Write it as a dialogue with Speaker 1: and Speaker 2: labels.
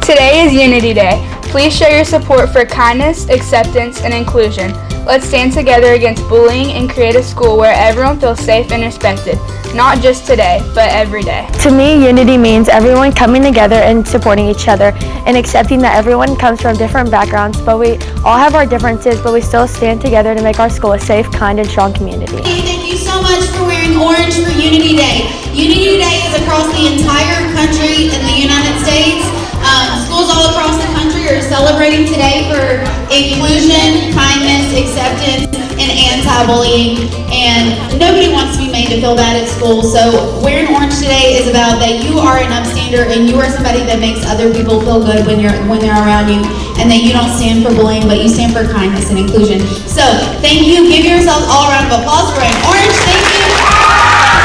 Speaker 1: Today is Unity Day. Please show your support for kindness, acceptance, and inclusion. Let's stand together against bullying and create a school where everyone feels safe and respected, not just today, but every day.
Speaker 2: To me, unity means everyone coming together and supporting each other and accepting that everyone comes from different backgrounds, but we all have our differences, but we still stand together to make our school a safe, kind, and strong community.
Speaker 3: Thank you so much for wearing orange for Unity Day. Unity Day is across the entire country in the United States. Schools all across the country are celebrating today for inclusion, kindness, acceptance, and anti-bullying. And nobody wants to be made to feel bad at school. So wearing orange today is about that you are an upstander and you are somebody that makes other people feel good when they're around you, and that you don't stand for bullying, but you stand for kindness and inclusion. So thank you. Give yourselves all a round of applause for wearing orange. Thank you.